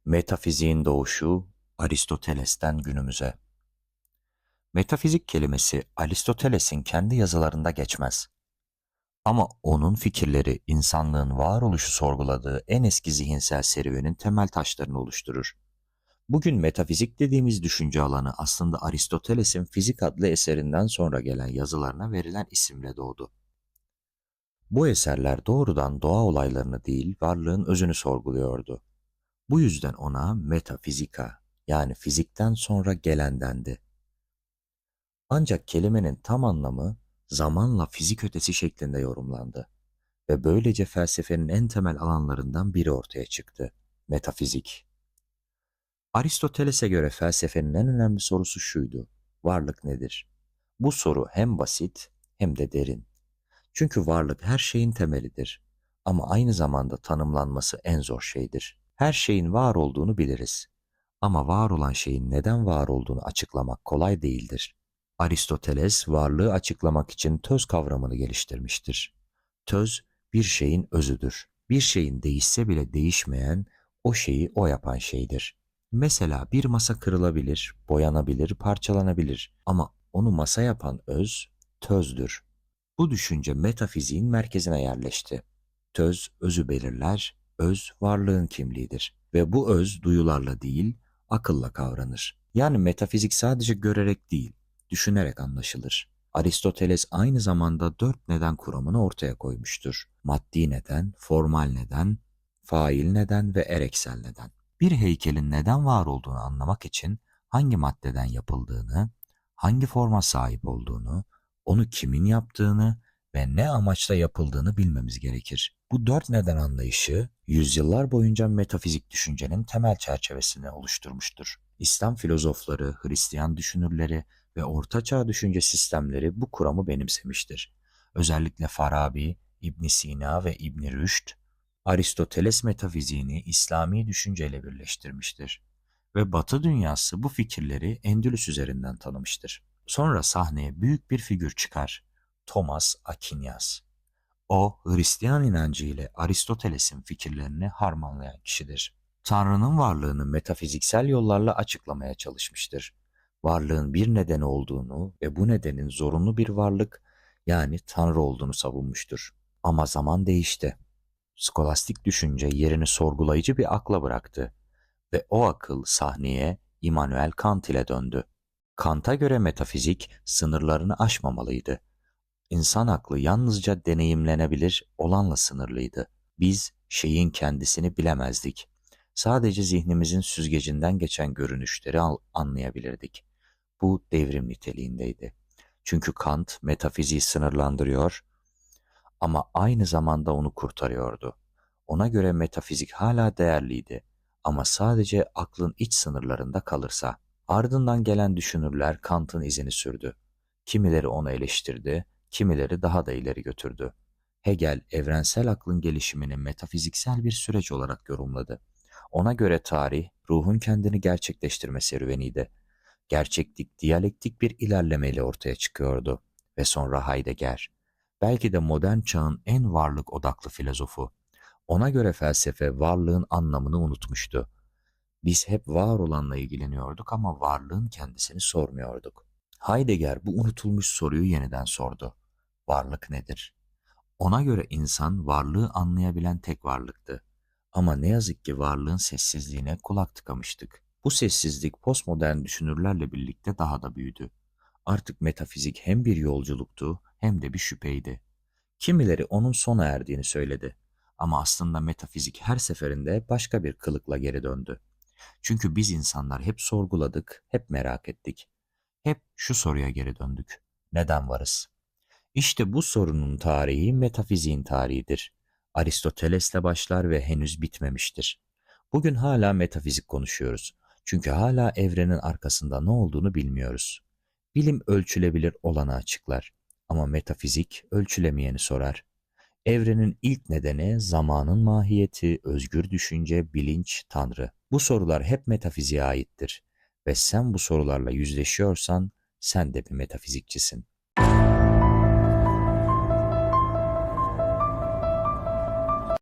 Metafiziğin doğuşu Aristoteles'ten günümüze. Metafizik kelimesi Aristoteles'in kendi yazılarında geçmez. Ama onun fikirleri insanlığın varoluşu sorguladığı en eski zihinsel serüvenin temel taşlarını oluşturur. Bugün metafizik dediğimiz düşünce alanı aslında Aristoteles'in Fizik adlı eserinden sonra gelen yazılarına verilen isimle doğdu. Bu eserler doğrudan doğa olaylarını değil, varlığın özünü sorguluyordu. Bu yüzden ona metafizika, yani fizikten sonra gelen dendi. Ancak kelimenin tam anlamı zamanla fizik ötesi şeklinde yorumlandı ve böylece felsefenin en temel alanlarından biri ortaya çıktı: metafizik. Aristoteles'e göre felsefenin en önemli sorusu şuydu: varlık nedir? Bu soru hem basit hem de derin. Çünkü varlık her şeyin temelidir ama aynı zamanda tanımlanması en zor şeydir. Her şeyin var olduğunu biliriz ama var olan şeyin neden var olduğunu açıklamak kolay değildir. Aristoteles varlığı açıklamak için töz kavramını geliştirmiştir. Töz bir şeyin özüdür. Bir şeyin değişse bile değişmeyen, o şeyi o yapan şeydir. Mesela bir masa kırılabilir, boyanabilir, parçalanabilir ama onu masa yapan öz, tözdür. Bu düşünce metafiziğin merkezine yerleşti. Töz özü belirler, öz varlığın kimliğidir ve bu öz duyularla değil, akılla kavranır. Yani metafizik sadece görerek değil, düşünerek anlaşılır. Aristoteles aynı zamanda dört neden kuramını ortaya koymuştur: maddi neden, formal neden, fail neden ve ereksel neden. Bir heykelin neden var olduğunu anlamak için hangi maddeden yapıldığını, hangi forma sahip olduğunu, onu kimin yaptığını ve ne amaçla yapıldığını bilmemiz gerekir. Bu dört neden anlayışı yüzyıllar boyunca metafizik düşüncenin temel çerçevesini oluşturmuştur. İslam filozofları, Hristiyan düşünürleri ve Ortaçağ düşünce sistemleri bu kuramı benimsemiştir. Özellikle Farabi, İbn Sina ve İbn Rüşd, Aristoteles metafiziğini İslami düşünceyle birleştirmiştir ve Batı dünyası bu fikirleri Endülüs üzerinden tanımıştır. Sonra sahneye büyük bir figür çıkar: Thomas Aquinas. O, Hristiyan inancı ile Aristoteles'in fikirlerini harmanlayan kişidir. Tanrı'nın varlığını metafiziksel yollarla açıklamaya çalışmıştır. Varlığın bir nedeni olduğunu ve bu nedenin zorunlu bir varlık, yani Tanrı olduğunu savunmuştur. Ama zaman değişti. Skolastik düşünce yerini sorgulayıcı bir akla bıraktı ve o akıl sahneye Immanuel Kant ile döndü. Kant'a göre metafizik sınırlarını aşmamalıydı. İnsan aklı yalnızca deneyimlenebilir olanla sınırlıydı. Biz şeyin kendisini bilemezdik. Sadece zihnimizin süzgecinden geçen görünüşleri anlayabilirdik. Bu devrim niteliğindeydi. Çünkü Kant metafiziği sınırlandırıyor ama aynı zamanda onu kurtarıyordu. Ona göre metafizik hala değerliydi ama sadece aklın iç sınırlarında kalırsa. Ardından gelen düşünürler Kant'ın izini sürdü. Kimileri onu eleştirdi, kimileri daha da ileri götürdü. Hegel, evrensel aklın gelişimini metafiziksel bir süreç olarak yorumladı. Ona göre tarih, ruhun kendini gerçekleştirme serüveniydi. Gerçeklik, diyalektik bir ilerlemeyle ortaya çıkıyordu. Ve sonra Heidegger, belki de modern çağın en varlık odaklı filozofu. Ona göre felsefe varlığın anlamını unutmuştu. Biz hep var olanla ilgileniyorduk ama varlığın kendisini sormuyorduk. Heidegger bu unutulmuş soruyu yeniden sordu: varlık nedir? Ona göre insan varlığı anlayabilen tek varlıktı. Ama ne yazık ki varlığın sessizliğine kulak tıkamıştık. Bu sessizlik postmodern düşünürlerle birlikte daha da büyüdü. Artık metafizik hem bir yolculuktu hem de bir şüpheydi. Kimileri onun sona erdiğini söyledi. Ama aslında metafizik her seferinde başka bir kılıkla geri döndü. Çünkü biz insanlar hep sorguladık, hep merak ettik. Hep şu soruya geri döndük: neden varız? İşte bu sorunun tarihi metafiziğin tarihidir. Aristoteles'le başlar ve henüz bitmemiştir. Bugün hala metafizik konuşuyoruz. Çünkü hala evrenin arkasında ne olduğunu bilmiyoruz. Bilim ölçülebilir olanı açıklar ama metafizik ölçülemeyeni sorar. Evrenin ilk nedeni, zamanın mahiyeti, özgür düşünce, bilinç, tanrı. Bu sorular hep metafiziğe aittir ve sen bu sorularla yüzleşiyorsan sen de bir metafizikçisin.